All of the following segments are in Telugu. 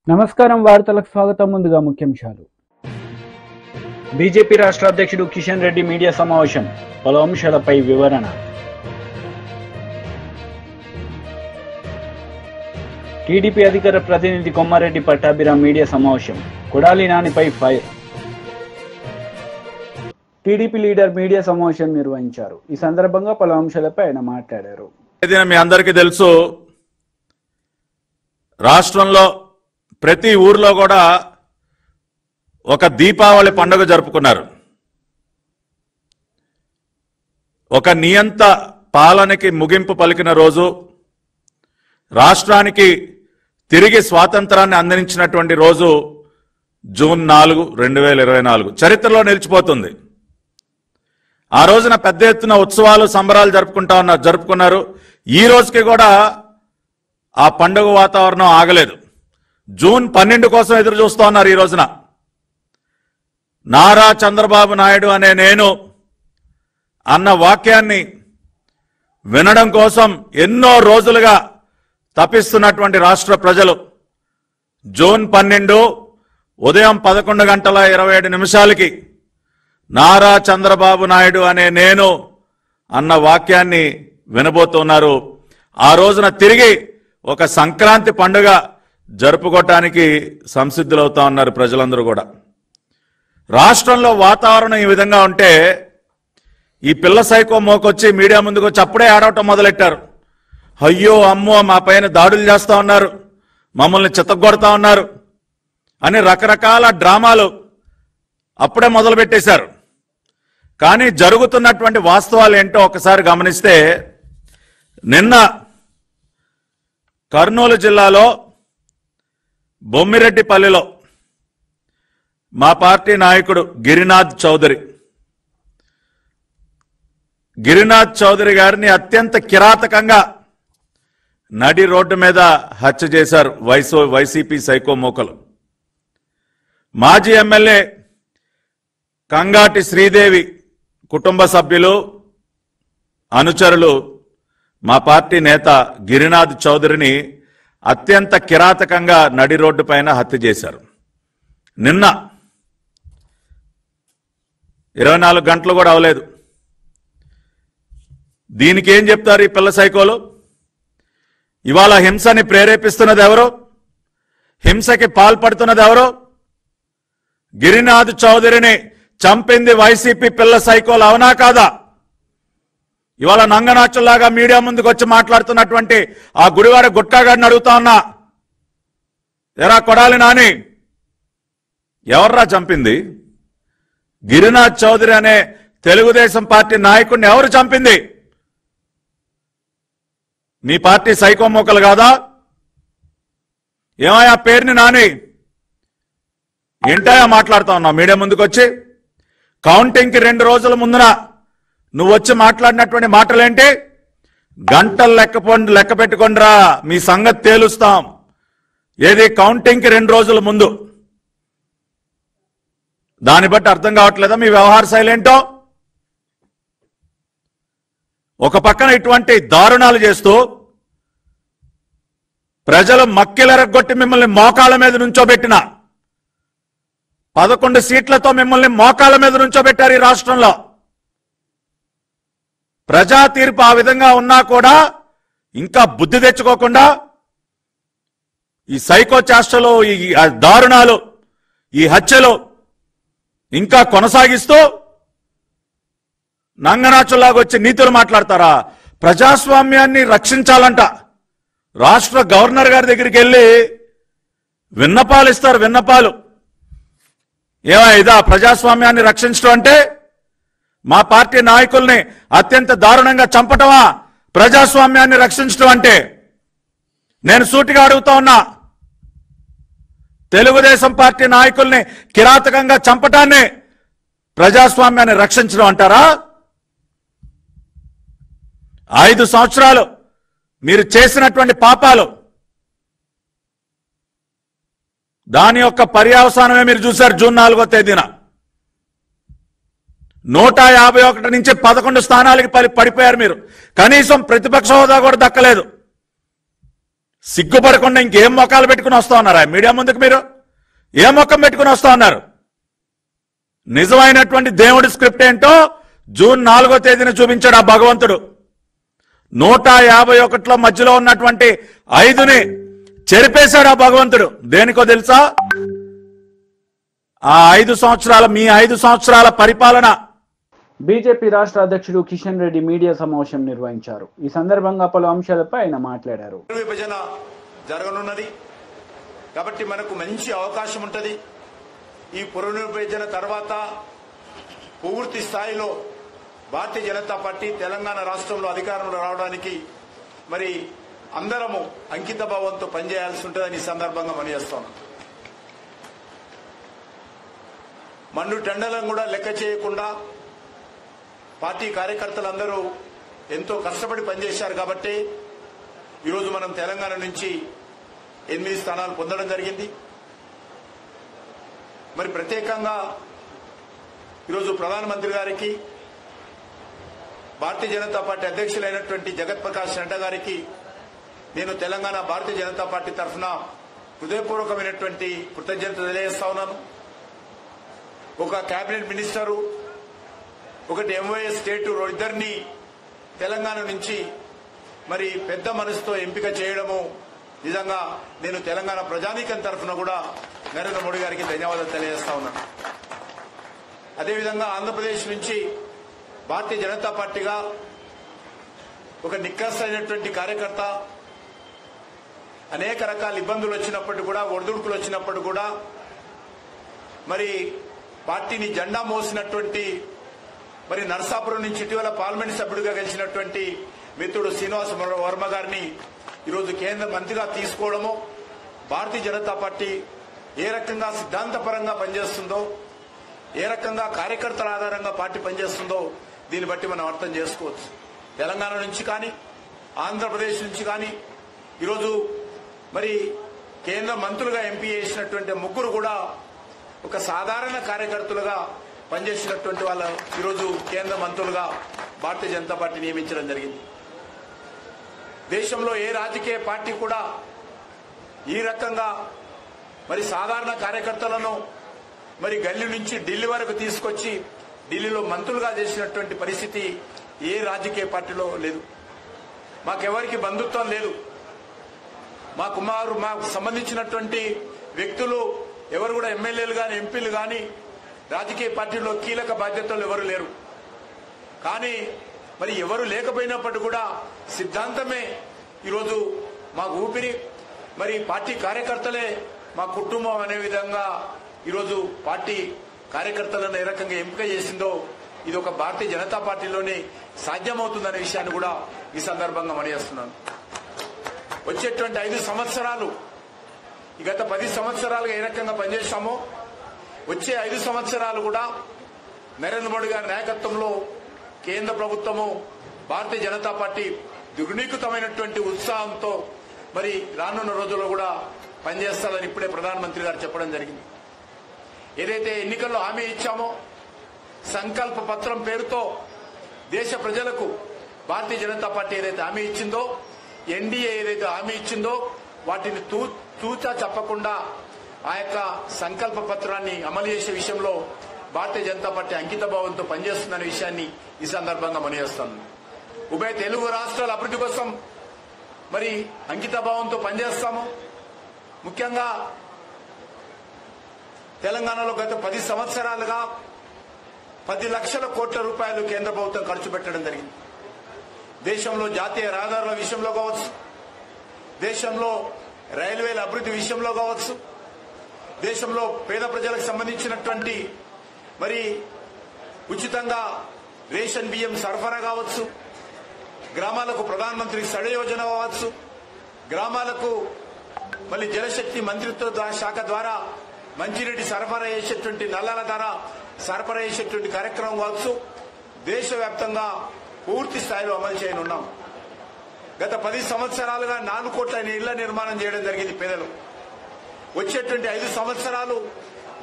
నమస్కారం వార్తలకు స్వాగతం. ముందుగా ముఖ్యాంశాలు. బీజేపీ రాష్ట్ర అధ్యక్షుడు కిషన్ రెడ్డి మీడియా సమావేశం, పలు అంశాలపై వివరణ. టీడీపీ అధికార ప్రతినిధి కొమ్మారెడ్డి పట్టాభిరామ్ మీడియా సమావేశం, కొడాలి నానిపై ఫైర్. టీడీపీ లీడర్ మీడియా సమావేశం నిర్వహించారు. ఈ సందర్భంగా పలు అంశాలపై ఆయన మాట్లాడారు. మీ అందరికీ తెలుసు, రాష్ట్రంలో ప్రతి ఊర్లో కూడా ఒక దీపావళి పండుగ జరుపుకున్నారు. ఒక నియంత పాలనకి ముగింపు పలికిన రోజు, రాష్ట్రానికి తిరిగి స్వాతంత్రాన్ని అందించినటువంటి రోజు జూన్ 4, 2024 చరిత్రలో నిలిచిపోతుంది. ఆ రోజున పెద్ద ఎత్తున ఉత్సవాలు సంబరాలు జరుపుకున్నారు. ఈ రోజుకి కూడా ఆ పండుగ వాతావరణం ఆగలేదు. జూన్ 12 కోసం ఎదురు చూస్తూ ఉన్నారు. ఈ రోజున నారా చంద్రబాబు నాయుడు అనే నేను అన్న వాక్యాన్ని వినడం కోసం ఎన్నో రోజులుగా తపిస్తున్నటువంటి రాష్ట్ర ప్రజలు జూన్ 12 ఉదయం 11:27 నారా చంద్రబాబు నాయుడు అనే నేను అన్న వాక్యాన్ని వినబోతున్నారు. ఆ రోజున తిరిగి ఒక సంక్రాంతి పండుగ జరుపుకోవటానికి సంసిద్ధులవుతా ఉన్నారు ప్రజలందరూ కూడా. రాష్ట్రంలో వాతావరణం ఈ విధంగా ఉంటే ఈ పిల్ల సైకో మోకొచ్చి మీడియా ముందుకు వచ్చి అప్పుడే ఆడవటం మొదలెట్టారు. అయ్యో అమ్మో, మా పైన దాడులు చేస్తూ ఉన్నారు, మమ్మల్ని చితగొడతా ఉన్నారు అని రకరకాల డ్రామాలు అప్పుడే మొదలుపెట్టేశారు. కానీ జరుగుతున్నటువంటి వాస్తవాలు ఏంటో ఒకసారి గమనిస్తే, నిన్న కర్నూలు జిల్లాలో బొమ్మిరెడ్డిపల్లిలో మా పార్టీ నాయకుడు గిరినాథ్ చౌదరి గారిని అత్యంత కిరాతకంగా నడి రోడ్డు మీద హత్య చేశారు వైసీపీ సైకో మోకలు. మాజీ ఎమ్మెల్యే కంగాటి శ్రీదేవి కుటుంబ సభ్యులు, అనుచరులు మా పార్టీ నేత గిరినాథ్ చౌదరిని అత్యంత కిరాతకంగా నడి రోడ్డు పైన హత్య చేశారు. నిన్న 24 గంటలు కూడా అవలేదు. దీనికి ఏం చెప్తారు ఈ పిల్ల సైకోలు? ఇవాళ హింసని ప్రేరేపిస్తున్నది ఎవరు? హింసకి పాల్పడుతున్నది ఎవరు? గిరినాథ్ చౌదరిని చంపింది వైసీపీ పిల్ల సైకోలు, అవునా కాదా? ఇవాళ నంగనాచుల్లాగా మీడియా ముందుకు వచ్చి మాట్లాడుతున్నటువంటి ఆ గుడివాడ గుట్కాగాడిని అడుగుతా ఉన్నా, ఎరా కొడాలి నాని, ఎవర్రా చంపింది? గిరినాథ్ చౌదరి అనే తెలుగుదేశం పార్టీ నాయకుడిని ఎవరు చంపింది? మీ పార్టీ సైకో మోకలు కాదా? ఏమయ్యా పేరుని నాని, ఏంటయా మాట్లాడుతా ఉన్నావు మీడియా ముందుకు వచ్చి? కౌంటింగ్కి 2 రోజుల ముందున నువ్వు వచ్చి మాట్లాడినటువంటి మాటలేంటి? గంటలు లెక్క పెట్టుకోండిరా, మీ సంగతి తేలుస్తాం. ఏది కౌంటింగ్కి 2 రోజుల ముందు? దాన్ని బట్టి అర్థం కావట్లేదా మీ వ్యవహార శైలి ఏంటో? ఒక పక్కన ఇటువంటి దారుణాలు చేస్తూ ప్రజలు మక్కిలెరగొట్టి మిమ్మల్ని మోకాళ్ళ మీద నుంచోబెట్టిన 11 సీట్లతో మిమ్మల్ని మోకాళ్ళ మీద నుంచోబెట్టారు ఈ రాష్ట్రంలో. ప్రజా తీర్పు ఆ విధంగా ఉన్నా కూడా ఇంకా బుద్ధి తెచ్చుకోకుండా ఈ సైకో చేష్టలు, ఈ దారుణాలు, ఈ హత్యలు ఇంకా కొనసాగిస్తూ నంగనాచులాగా వచ్చి నీతులు మాట్లాడతారా? ప్రజాస్వామ్యాన్ని రక్షించాలంట రాష్ట్ర గవర్నర్ గారి దగ్గరికి వెళ్ళి విన్నపాలు ఇస్తారు. విన్నపాలు ఇదా ప్రజాస్వామ్యాన్ని రక్షించడం అంటే? మా పార్టీ నాయకుల్ని అత్యంత దారుణంగా చంపటమా ప్రజాస్వామ్యాన్ని రక్షించడం అంటే? నేను సూటిగా అడుగుతా ఉన్నా, తెలుగుదేశం పార్టీ నాయకుల్ని కిరాతకంగా చంపటాన్ని ప్రజాస్వామ్యాన్ని రక్షించడం అంటారా? 5 సంవత్సరాలు మీరు చేసినటువంటి పాపాలు, దాని యొక్క పర్యవసానమే మీరు చూశారు. జూన్ 4వ తేదీన 151 నుంచి 11 స్థానాలకి పడిపోయారు మీరు. కనీసం ప్రతిపక్ష హోదా కూడా దక్కలేదు. సిగ్గుపడకుండా ఇంకేం మొక్కలు పెట్టుకుని వస్తా ఉన్నారా మీడియా ముందుకు? మీరు ఏ మొక్కం పెట్టుకుని వస్తా ఉన్నారు? నిజమైనటువంటి దేవుడి స్క్రిప్ట్ ఏంటో జూన్ 4వ తేదీన చూపించాడు ఆ భగవంతుడు. 151లో మధ్యలో ఉన్నటువంటి 5ని చెరిపేశాడు ఆ భగవంతుడు. దేనికో తెలుసా? ఆ 5 సంవత్సరాల మీ 5 సంవత్సరాల పరిపాలన. బీజేపీ రాష్ట్ర అధ్యక్షుడు కిషన్ రెడ్డి మీడియా సమావేశం నిర్వహించారు. ఈ సందర్భంగా పలు అంశాలపై ఆయన మాట్లాడారు. విభజన జరగనున్నది కాబట్టి మనకు మంచి అవకాశం ఉంటుంది. ఈ పునర్విభజన తర్వాత పూర్తి స్థాయిలో భారతీయ జనతా పార్టీ తెలంగాణ రాష్ట్రంలో అధికారంలో రావడానికి మరి అందరము అంకిత భావంతో పనిచేయాల్సి ఉంటుందని ఈ సందర్భంగా పనిచేస్తాం. మండు టెండలను కూడా లెక్క చేయకుండా పార్టీ కార్యకర్తలందరూ ఎంతో కష్టపడి పనిచేశారు కాబట్టి ఈరోజు మనం తెలంగాణ నుంచి 8 స్థానాలు పొందడం జరిగింది. మరి ప్రత్యేకంగా ఈరోజు ప్రధానమంత్రి గారికి, భారతీయ జనతా పార్టీ అధ్యక్షులైనటువంటి జగత్ ప్రకాష్ నడ్డా గారికి నేను తెలంగాణ భారతీయ జనతా పార్టీ తరఫున హృదయపూర్వకమైనటువంటి కృతజ్ఞతలు తెలియజేస్తా ఉన్నాను. ఒక కేబినెట్ మినిస్టరు, ఒకటి ఎంఓఎస్ స్టేట్, ఇద్దరిని తెలంగాణ నుంచి మరి పెద్ద మనసుతో ఎంపిక చేయడము నిజంగా నేను తెలంగాణ ప్రజానీకం తరఫున కూడా నరేంద్ర మోడీ గారికి ధన్యవాదాలు తెలియజేస్తా ఉన్నాను. అదేవిధంగా ఆంధ్రప్రదేశ్ నుంచి భారతీయ జనతా పార్టీగా ఒక నిక్కసైనటువంటి కార్యకర్త, అనేక రకాల ఇబ్బందులు వచ్చినప్పటికీ కూడా, ఒడిదుడుకులు వచ్చినప్పుడు కూడా మరి పార్టీని జెండా మోసినటువంటి మరి నరసాపురం నుంచి ఇటీవల పార్లమెంట్ సభ్యుడిగా గెలిచినటువంటి మిత్రుడు శ్రీనివాస వర్మ గారిని ఈరోజు కేంద్ర మంత్రిగా తీసుకోవడము, భారతీయ జనతా పార్టీ ఏ రకంగా సిద్ధాంతపరంగా పనిచేస్తుందో, ఏ రకంగా కార్యకర్తల ఆధారంగా పార్టీ పనిచేస్తుందో దీన్ని బట్టి మనం అర్థం చేసుకోవచ్చు. తెలంగాణ నుంచి కానీ, ఆంధ్రప్రదేశ్ నుంచి కానీ ఈరోజు మరి కేంద్ర మంత్రులుగా ఎంపీ చేసినటువంటి ముగ్గురు కూడా ఒక సాధారణ కార్యకర్తలుగా పనిచేసినటువంటి వాళ్ళు ఈరోజు కేంద్ర మంత్రులుగా భారతీయ జనతా పార్టీ నియమించడం జరిగింది. దేశంలో ఏ రాజకీయ పార్టీ కూడా ఈ రకంగా మరి సాధారణ కార్యకర్తలను మరి గల్లీ నుంచి ఢిల్లీ వరకు తీసుకొచ్చి ఢిల్లీలో మంత్రులుగా చేసినటువంటి పరిస్థితి ఏ రాజకీయ పార్టీలో లేదు. మాకెవరికి బంధుత్వం లేదు. మాకు సంబంధించినటువంటి వ్యక్తులు ఎవరు కూడా ఎమ్మెల్యేలు కానీ, ఎంపీలు కానీ, రాజకీయ పార్టీలో కీలక బాధ్యతలు ఎవరు లేరు. కానీ మరి ఎవరు లేకపోయినప్పటికీ కూడా సిద్ధాంతమే ఈరోజు మాకు ఊపిరి, మరి పార్టీ కార్యకర్తలే మా కుటుంబం అనే విధంగా ఈరోజు పార్టీ కార్యకర్తలను ఏ రకంగా ఎంపిక చేసిందో ఇది ఒక భారతీయ జనతా పార్టీలోనే సాధ్యమవుతుందనే విషయాన్ని కూడా ఈ సందర్భంగా మనయేస్తున్నాను. వచ్చేటువంటి 5 సంవత్సరాలు, గత 10 సంవత్సరాలుగా ఏ రకంగా పనిచేశామో వచ్చే 5 సంవత్సరాలు కూడా నరేంద్ర మోడీ గారి నాయకత్వంలో కేంద్ర ప్రభుత్వము, భారతీయ జనతా పార్టీ దుర్నీకృతమైనటువంటి ఉత్సాహంతో మరి రానున్న రోజుల్లో కూడా పనిచేస్తారని ఇప్పుడే ప్రధానమంత్రి గారు చెప్పడం జరిగింది. ఏదైతే ఎన్నికల్లో హామీ ఇచ్చామో, సంకల్ప పత్రం పేరుతో దేశ ప్రజలకు భారతీయ జనతా పార్టీ ఏదైతే హామీ ఇచ్చిందో, ఎన్డీఏ ఏదైతే హామీ ఇచ్చిందో వాటిని తూచా చెప్పకుండా ఆ యొక్క సంకల్ప పత్రాన్ని అమలు చేసే విషయంలో భారతీయ జనతా పార్టీ అంకిత భావంతో పనిచేస్తుందనే విషయాన్ని ఈ సందర్భంగా మనయేస్తాను. ఉభయ తెలుగు రాష్ట్రాల అభివృద్ధి కోసం మరి అంకిత భావంతో పనిచేస్తాము. ముఖ్యంగా తెలంగాణలో గత 10 సంవత్సరాలుగా 10 లక్షల కోట్ల రూపాయలు కేంద్ర ప్రభుత్వం ఖర్చు పెట్టడం జరిగింది. దేశంలో జాతీయ రహదారుల విషయంలో కావచ్చు, దేశంలో రైల్వేల అభివృద్ధి విషయంలో కావచ్చు, దేశంలో పేద ప్రజలకు సంబంధించినటువంటి మరి ఉచితంగా రేషన్ బియ్యం సరఫరా కావచ్చు, గ్రామాలకు ప్రధానమంత్రి సడ యోజన కావచ్చు, గ్రామాలకు మళ్ళీ జలశక్తి మంత్రిత్వ శాఖ ద్వారా మంచినీటి సరఫరా చేసేటువంటి నల్లాల ద్వారా సరఫరా చేసేటువంటి కార్యక్రమం కావచ్చు, దేశవ్యాప్తంగా పూర్తి స్థాయిలో అమలు చేయనున్నాం. గత 10 సంవత్సరాలుగా 4 కోట్ల ఇళ్ల నిర్మాణం చేయడం జరిగింది పేదలు. వచ్చేటువంటి 5 సంవత్సరాలు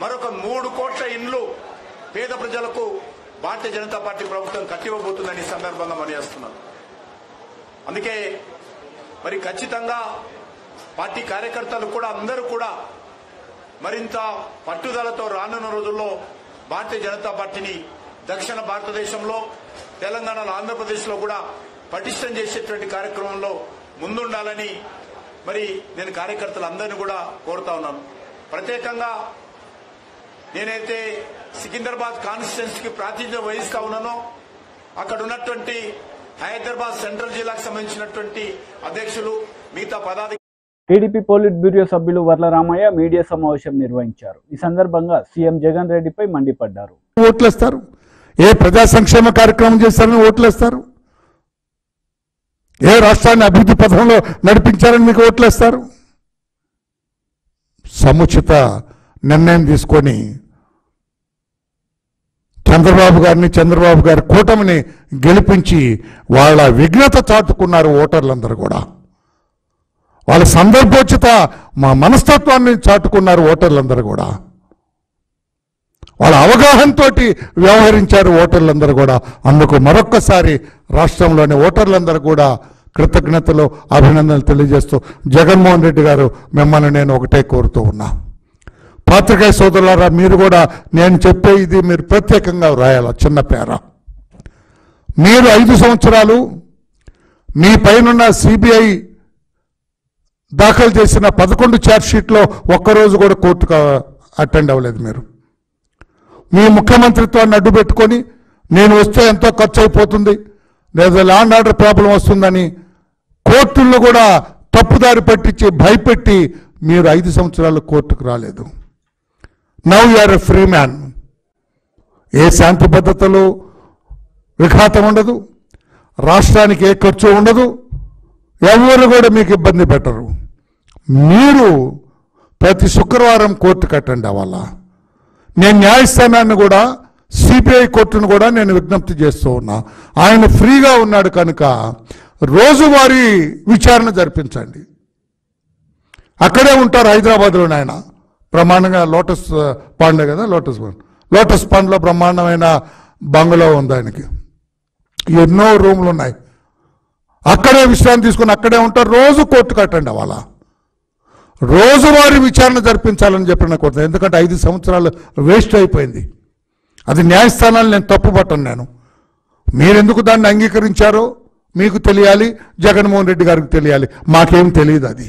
మరొక 3 కోట్ల ఇండ్లు పేద ప్రజలకు భారతీయ జనతా పార్టీ ప్రభుత్వం కట్టివ్వబోతుందని సందర్భంగా మనయేస్తున్నాం. అందుకే మరి ఖచ్చితంగా పార్టీ కార్యకర్తలు కూడా అందరూ కూడా మరింత పట్టుదలతో రానున్న రోజుల్లో భారతీయ జనతా పార్టీని దక్షిణ భారతదేశంలో తెలంగాణలో ఆంధ్రప్రదేశ్లో కూడా పటిష్టం చేసేటువంటి కార్యక్రమంలో ముందుండాలని మరి నేను కార్యకర్తలందరినీ కూడా కోరుతా ఉన్నాను. ప్రత్యేకంగా నేనైతే సికింద్రాబాద్ కాన్స్టిట్యున్సీకి ప్రాతినిధ్యం వహిస్తా ఉన్నానో అక్కడ ఉన్నటువంటి హైదరాబాద్ సెంట్రల్ జిల్లాకు సంబంధించినటువంటి అధ్యక్షులు మిగతా పదాధికారులు టీడీపీ పోలిట్ బ్యూరో సభ్యులు వర్ల రామయ్య మీడియా సమావేశం నిర్వహించారు. ఈ సందర్భంగా సీఎం జగన్ రెడ్డిపై మండిపడ్డారు. ఓట్లేస్తారు, ఏ ప్రజా సంక్షేమ కార్యక్రమం చేస్తారని ఓట్లేస్తారు, ఏ రాష్ట్రాన్ని అభివృద్ధి పథంలో నడిపించారని మీకు ఓట్లేస్తారు. సముచిత నిర్ణయం తీసుకొని చంద్రబాబు గారి కూటమిని గెలిపించి వాళ్ళ విఘ్నత చాటుకున్నారు ఓటర్లందరూ కూడా. వాళ్ళ సందర్భోచిత మా మనస్తత్వాన్ని చాటుకున్నారు ఓటర్లందరూ కూడా. వాళ్ళ అవగాహనతో వ్యవహరించారు ఓటర్లందరూ కూడా. అందుకు మరొక్కసారి రాష్ట్రంలోని ఓటర్లందరూ కూడా కృతజ్ఞతలు అభినందనలు తెలియజేస్తూ జగన్మోహన్ రెడ్డి గారు మిమ్మల్ని నేను ఒకటే కోరుతూ ఉన్నా. పాత్రికేయ సోదరులారా, మీరు కూడా నేను చెప్పే ఇది మీరు ప్రత్యేకంగా రాయాల చిన్న పేర. మీరు 5 సంవత్సరాలు మీ పైనున్న సిబిఐ దాఖలు చేసిన 11 ఛార్జ్షీట్లో ఒక్కరోజు కూడా కోర్టుకు అటెండ్ అవ్వలేదు. మీరు మీ ముఖ్యమంత్రిత్వాన్ని అడ్డు పెట్టుకొని నేను వస్తే ఎంతో ఖర్చు అయిపోతుంది, లేదా ల్యాండ్ ఆర్డర్ ప్రాబ్లం వస్తుందని కోర్టుల్లో కూడా తప్పుదారి పట్టించి భయపెట్టి మీరు 5 సంవత్సరాలు కోర్టుకు రాలేదు. Now you are a free man. ఏ శాంతి భద్రతలు విఘాతం ఉండదు, రాష్ట్రానికి ఏ ఖర్చు ఉండదు, ఎవరు కూడా మీకు ఇబ్బంది పెట్టరు. మీరు ప్రతి శుక్రవారం కోర్టుకు అటెండ్ అవ్వాలా. నేను న్యాయస్థానాన్ని కూడా సిబిఐ కోర్టును కూడా నేను విజ్ఞప్తి చేస్తూ ఉన్నా. ఆయన ఫ్రీగా ఉన్నాడు కనుక రోజువారీ విచారణ జరిపించండి. అక్కడే ఉంటారు హైదరాబాద్లోనే. ఆయన బ్రహ్మాండంగా లోటస్ పాండ్ కదా, లోటస్ పాండ్లో బ్రహ్మాండమైన బంగ్లా ఉంది ఆయనకి. ఎన్నో రూమ్లు ఉన్నాయి. అక్కడే విశ్రాంతి తీసుకుని అక్కడే ఉంటారు. రోజు కోర్టుకు అటెండ్ అవ్వాలా. రోజువారీ విచారణ జరిపించాలని చెప్పి నాకు కోరుతాను. ఎందుకంటే 5 సంవత్సరాలు వేస్ట్ అయిపోయింది. అది న్యాయస్థానాలు నేను తప్పుపట్టను. నేను మీరెందుకు దాన్ని అంగీకరించారో మీకు తెలియాలి, జగన్మోహన్ రెడ్డి గారికి తెలియాలి. మాకేం తెలియదు. అది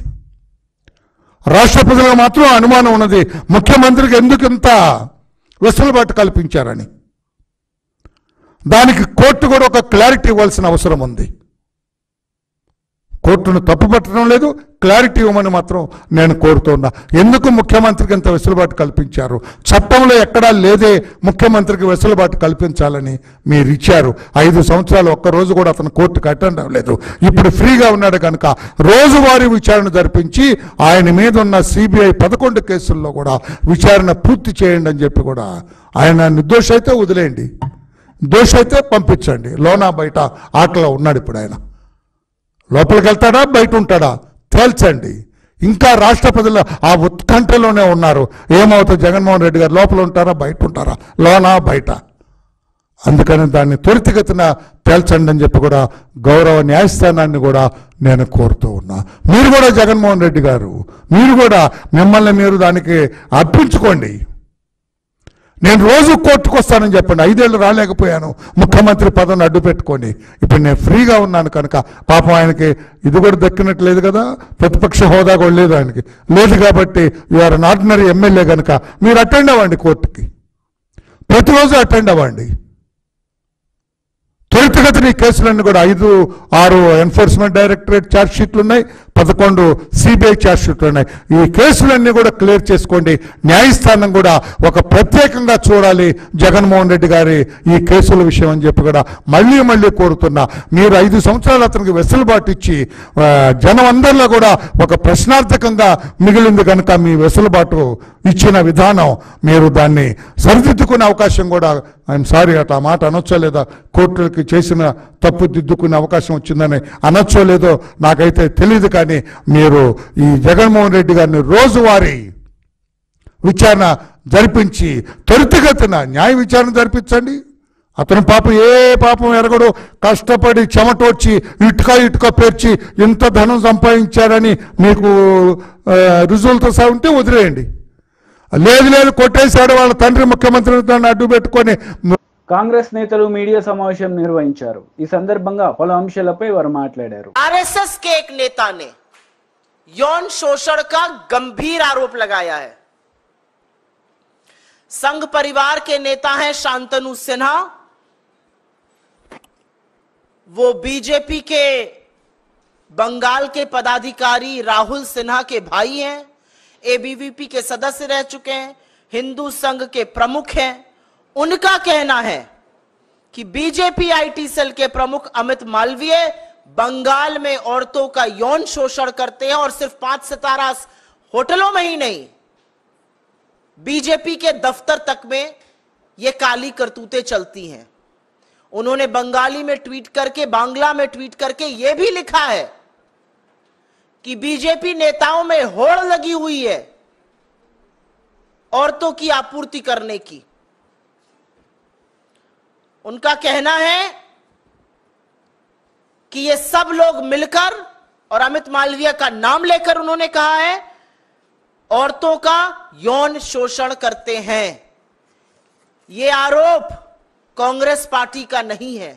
రాష్ట్ర ప్రజలకు మాత్రం అనుమానం ఉన్నది, ముఖ్యమంత్రికి ఎందుకు ఇంత వెసులుబాటు కల్పించారని. దానికి కోర్టు కూడా ఒక క్లారిటీ ఇవ్వాల్సిన అవసరం ఉంది. కోర్టును తప్పుపట్టడం లేదు, క్లారిటీ ఇవ్వమని మాత్రం నేను కోరుతున్నా. ఎందుకు ముఖ్యమంత్రికి ఇంత వెసులుబాటు కల్పించారు? చట్టంలో ఎక్కడా లేదే ముఖ్యమంత్రికి వెసులుబాటు కల్పించాలని మీరు ఇచ్చారు. 5 సంవత్సరాలు ఒక్కరోజు కూడా అతను కోర్టుకు అటెండ్ అవ్వలేదు. ఇప్పుడు ఫ్రీగా ఉన్నాడు కనుక రోజువారీ విచారణ జరిపించి ఆయన మీద ఉన్న సిబిఐ 11 కేసుల్లో కూడా విచారణ పూర్తి చేయండి అని చెప్పి కూడా, ఆయన నిర్దోష అయితే వదిలేయండి, దోష అయితే పంపించండి. లోనా బయట ఆటలో ఉన్నాడు ఇప్పుడు. ఆయన లోపలికి వెళ్తాడా బయట ఉంటాడా తేల్చండి. ఇంకా రాష్ట్ర ప్రజలు ఆ ఉత్కంఠలోనే ఉన్నారు. ఏమవుతుంది, జగన్మోహన్ రెడ్డి గారు లోపల ఉంటారా బయట ఉంటారా, లోనా బయట? అందుకని దాన్ని త్వరితగతిన తేల్చండి అని చెప్పి కూడా గౌరవ న్యాయస్థానాన్ని కూడా నేను కోరుతూ ఉన్నా. మీరు కూడా జగన్మోహన్ రెడ్డి గారు, మీరు కూడా మిమ్మల్ని మీరు దానికి అర్పించుకోండి. నేను రోజు కోర్టుకు వస్తానని చెప్పండి. 5 ఏళ్ళు రాలేకపోయాను ముఖ్యమంత్రి పదవిని అడ్డు పెట్టుకొని. ఇప్పుడు నేను ఫ్రీగా ఉన్నాను కనుక పాపం ఆయనకి ఇది కూడా దక్కినట్లేదు కదా, ప్రతిపక్ష హోదా కూడా లేదు ఆయనకి, లేదు కాబట్టి you are an ordinary MLA కనుక మీరు అటెండ్ అవ్వండి కోర్టుకి, ప్రతిరోజు అటెండ్ అవ్వండి. త్వరితగతిన ఈ కేసులన్నీ కూడా 5, 6 ఎన్ఫోర్స్మెంట్ డైరెక్టరేట్ ఛార్జ్షీట్లు ఉన్నాయి, 11 సిబిఐ ఛార్జ్షీట్లు ఉన్నాయి. ఈ కేసులన్నీ కూడా క్లియర్ చేసుకోండి. న్యాయస్థానం కూడా ఒక ప్రత్యేకంగా చూడాలి జగన్మోహన్ రెడ్డి గారి ఈ కేసుల విషయం అని చెప్పి కూడా మళ్ళీ కోరుతున్నా. మీరు 5 సంవత్సరాలు అతనికి వెసులుబాటు ఇచ్చి జనం అందరిలో కూడా ఒక ప్రశ్నార్థకంగా మిగిలింది కనుక మీ వెసులుబాటు ఇచ్చిన విధానం మీరు దాన్ని సరిదిద్దుకునే అవకాశం కూడా, ఐఎమ్ సారీ అట్లా మాట అనొచ్చో లేదా, కోర్టులకి చేసిన తప్పు దిద్దుకునే అవకాశం వచ్చిందని అనొచ్చో లేదో నాకైతే తెలియదు. కానీ మీరు ఈ జగన్మోహన్ రెడ్డి గారిని రోజువారీ విచారణ జరిపించి త్వరితగతిన న్యాయ విచారణ జరిపించండి. అతను పాపం ఏ పాపం ఎరగడు, కష్టపడి చెమటొచ్చి ఇటుక పేర్చి ఇంత ధనం సంపాదించారని మీకు రుజువులతో సహా ఉంటే వదిలేయండి. లేదు కొట్టేశాడు వాళ్ళ తండ్రి ముఖ్యమంత్రిని అడ్డు పెట్టుకొని. కాంగ్రెస్ నేతలు మీడియా సమావేశం నిర్వహించారు. ఈ సందర్భంగా పలు అంశాలపై వారు మాట్లాడారు. आरएसएस के एक नेता ने यौन शोषण का गंभीर आरोप लगाया है। संघ परिवार के नेता हैं शांतनु सिन्हा, वो बीजेपी के बंगाल के पदाधिकारी राहुल सिन्हा के भाई हैं, एबीवीपी के सदस्य रह चुके हैं, हिंदू संघ के प्रमुख हैं। उनका कहना है कि बीजेपी आईटी सेल के प्रमुख अमित मालवीय बंगाल में औरतों का यौन शोषण करते हैं और सिर्फ 5 सितारा होटलों में ही नहीं, बीजेपी के दफ्तर तक में ये काली करतूतें चलती हैं। उन्होंने बंगाली में ट्वीट करके, बांग्ला में ट्वीट करके यह भी लिखा है कि बीजेपी नेताओं में होड़ लगी हुई है औरतों की आपूर्ति करने की। उनका कहना है कि ये सब लोग मिलकर, और अमित मालवीय का नाम लेकर उन्होंने कहा है, औरतों का यौन शोषण करते हैं। ये आरोप कांग्रेस पार्टी का नहीं है,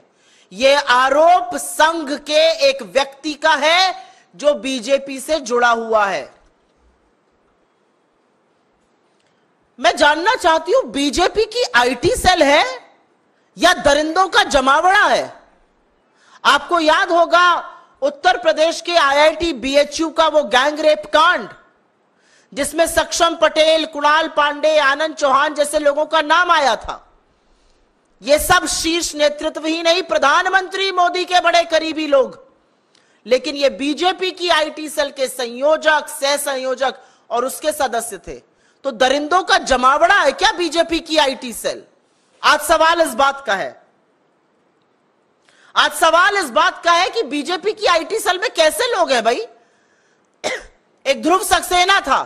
ये आरोप संघ के एक व्यक्ति का है जो बीजेपी से जुड़ा हुआ है। मैं जानना चाहती हूं, बीजेपी की आईटी सेल है या दरिंदों का जमावड़ा है? आपको याद होगा उत्तर प्रदेश के आईआईटी बीएचयू का वो गैंग रेप कांड, जिसमें सक्षम पटेल, कुणाल पांडे, आनंद चौहान जैसे लोगों का नाम आया था। ये सब शीर्ष नेतृत्व ही नहीं, प्रधानमंत्री मोदी के बड़े करीबी लोग, लेकिन ये बीजेपी की आईटी सेल के संयोजक, सह संयोजक और उसके सदस्य थे। तो दरिंदों का जमावड़ा है क्या बीजेपी की आईटी सेल? आज सवाल इस बात का है, आज सवाल इस बात का है कि बीजेपी की आईटी सेल में कैसे लोग हैं भाई? एक ध्रुव सक्सेना था,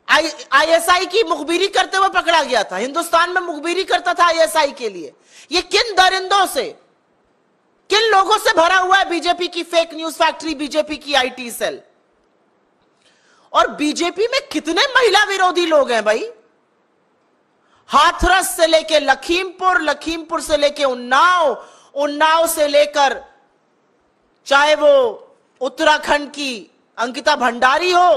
आईएसआई की मुखबिरी करते हुए पकड़ा गया था, हिंदुस्तान में मुखबिरी करता था आईएसआई के लिए। ये किन दरिंदों से, किन लोगों से भरा हुआ है बीजेपी की फेक न्यूज फैक्ट्री, बीजेपी की आईटी सेल? और बीजेपी में कितने महिला विरोधी लोग हैं भाई? हाथरस से लेके लखीमपुर, लखीमपुर से लेके उन्नाव, उन्नाव से लेकर चाहे वो उत्तराखंड की अंकिता भंडारी हो,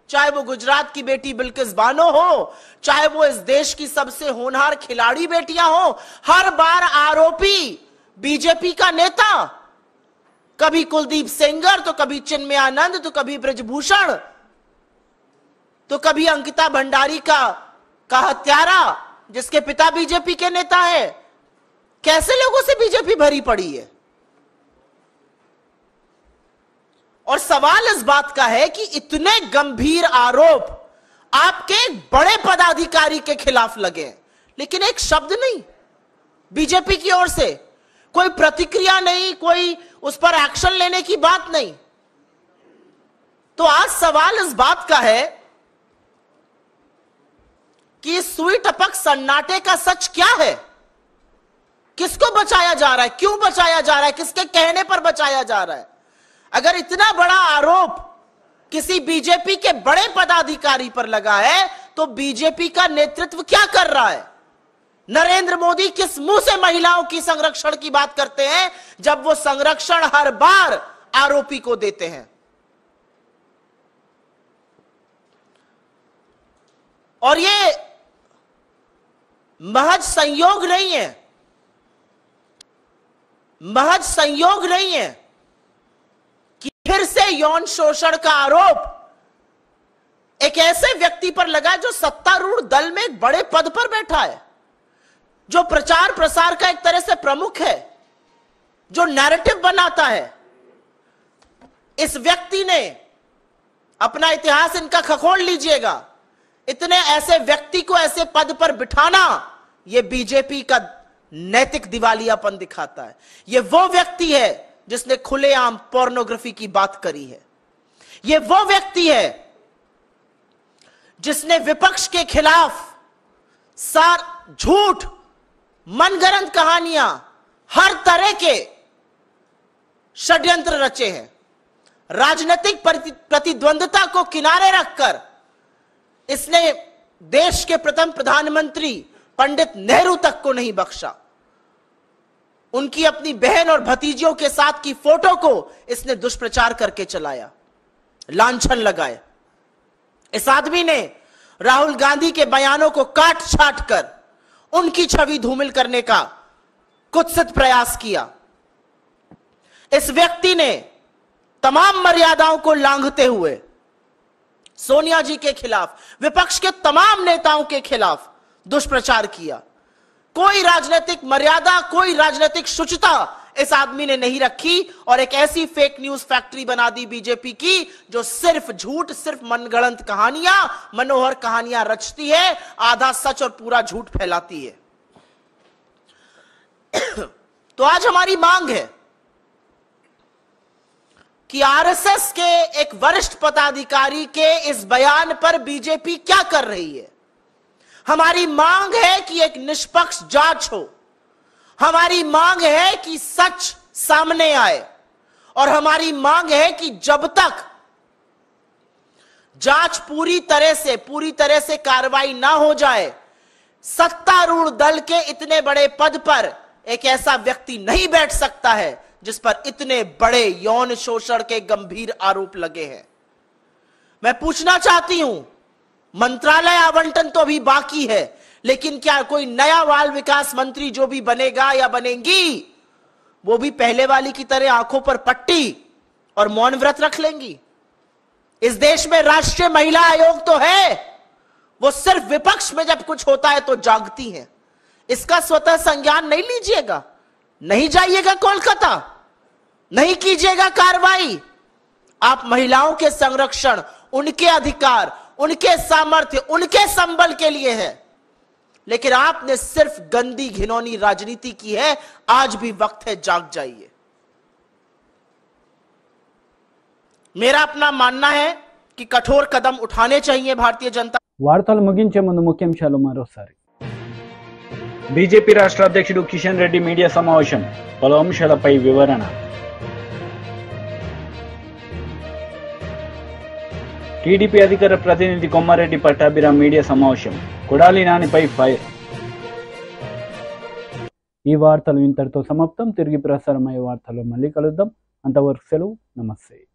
चाहे वो गुजरात की बेटी बिल्किस बानो हो, चाहे वो इस देश की सबसे होनहार खिलाड़ी बेटियां हो, हर बार आरोपी बीजेपी का नेता, कभी कुलदीप सेंगर, तो कभी चिन्मय आनंद, तो कभी ब्रजभूषण, तो कभी अंकिता भंडारी का हत्यारा जिसके पिता बीजेपी के नेता है। कैसे लोगों से बीजेपी भरी पड़ी है? और सवाल इस बात का है कि इतने गंभीर आरोप आपके बड़े पदाधिकारी के खिलाफ लगे, लेकिन एक शब्द नहीं बीजेपी की ओर से, कोई प्रतिक्रिया नहीं, कोई उस पर एक्शन लेने की बात नहीं। तो आज सवाल इस बात का है कि सुई टपक सन्नाटे का सच क्या है? किसको बचाया जा रहा है? क्यों बचाया जा रहा है? किसके कहने पर बचाया जा रहा है? अगर इतना बड़ा आरोप किसी बीजेपी के बड़े पदाधिकारी पर लगा है, तो बीजेपी का नेतृत्व क्या कर रहा है? नरेंद्र मोदी किस मुंह से महिलाओं की संरक्षण की बात करते हैं, जब वो संरक्षण हर बार आरोपी को देते हैं? और ये महज संयोग नहीं है, महज संयोग नहीं है कि फिर से यौन शोषण का आरोप एक ऐसे व्यक्ति पर लगा जो सत्तारूढ़ दल में एक बड़े पद पर बैठा है, जो प्रचार प्रसार का एक तरह से प्रमुख है, जो नैरेटिव बनाता है। इस व्यक्ति ने अपना इतिहास इनका खखोल लीजिएगा, इतने ऐसे व्यक्ति को ऐसे पद पर बिठाना, यह बीजेपी का नैतिक दिवालियापन दिखाता है। यह वो व्यक्ति है जिसने खुलेआम पोर्नोग्राफी की बात करी है, यह वो व्यक्ति है जिसने विपक्ष के खिलाफ झूठ मनगढ़ंत कहानियां, हर तरह के षड्यंत्र रचे हैं। राजनीतिक प्रतिद्वंद्विता को किनारे रखकर इसने देश के प्रथम प्रधानमंत्री पंडित नेहरू तक को नहीं बख्शा। उनकी अपनी बहन और भतीजियों के साथ की फोटो को इसने दुष्प्रचार करके चलाया, लांछन लगाए। इस आदमी ने राहुल गांधी के बयानों को काट छाट कर उनकी छवि धूमिल करने का कुत्सित प्रयास किया। इस व्यक्ति ने तमाम मर्यादाओं को लांघते हुए सोनिया जी के खिलाफ, विपक्ष के तमाम नेताओं के खिलाफ दुष्प्रचार किया। कोई राजनीतिक मर्यादा, कोई राजनीतिक शुचिता इस आदमी ने नहीं रखी और एक ऐसी फेक न्यूज फैक्ट्री बना दी बीजेपी की, जो सिर्फ झूठ, सिर्फ मनगढ़ंत कहानियां, मनोहर कहानियां रचती है, आधा सच और पूरा झूठ फैलाती है। तो आज हमारी मांग है कि आरएसएस के एक वरिष्ठ पदाधिकारी के इस बयान पर बीजेपी क्या कर रही है। हमारी मांग है कि एक निष्पक्ष जांच हो। हमारी मांग है कि सच सामने आए और हमारी मांग है कि जब तक जांच पूरी तरह से कार्रवाई ना हो जाए, सत्तारूढ़ दल के इतने बड़े पद पर एक ऐसा व्यक्ति नहीं बैठ सकता है जिस पर इतने बड़े यौन शोषण के गंभीर आरोप लगे हैं। मैं पूछना चाहती हूं, मंत्रालय आवंटन तो अभी बाकी है, लेकिन क्या कोई नया बाल विकास मंत्री जो भी बनेगा या बनेंगी, वो भी पहले वाली की तरह आंखों पर पट्टी और मौन व्रत रख लेंगी? इस देश में राष्ट्रीय महिला आयोग तो है, वो सिर्फ विपक्ष में जब कुछ होता है तो जागती हैं। इसका स्वतः संज्ञान नहीं लीजिएगा, नहीं जाइएगा कोलकाता, नहीं कीजिएगा कार्रवाई। आप महिलाओं के संरक्षण, उनके अधिकार, उनके सामर्थ्य, उनके संबल के लिए है, लेकिन आपने सिर्फ गंदी घिनौनी राजनीति की है। आज भी वक्त है, जाग जाइए। मेरा अपना मानना है कि कठोर कदम उठाने चाहिए भारतीय जनता। వార్తలు ముగించే ముందు ముఖ్యాంశాలు మరోసారి. బీజేపీ రాష్ట్ర అధ్యక్షుడు కిషన్ రెడ్డి మీడియా సమావేశం, పలు అంశాలపై వివరణ. టీడీపీ అధికార ప్రతినిధి కొమ్మారెడ్డి పట్టాభిరామ్ మీడియా సమావేశం, కొడాలి నానిపై ఫైర్. ఈ వార్తలు ఇంతటితో సమాప్తం. తిరిగి ప్రసారమయ్యే వార్తల్లో మళ్ళీ కలుద్దాం. అంతవరకు సెలవు. నమస్తే.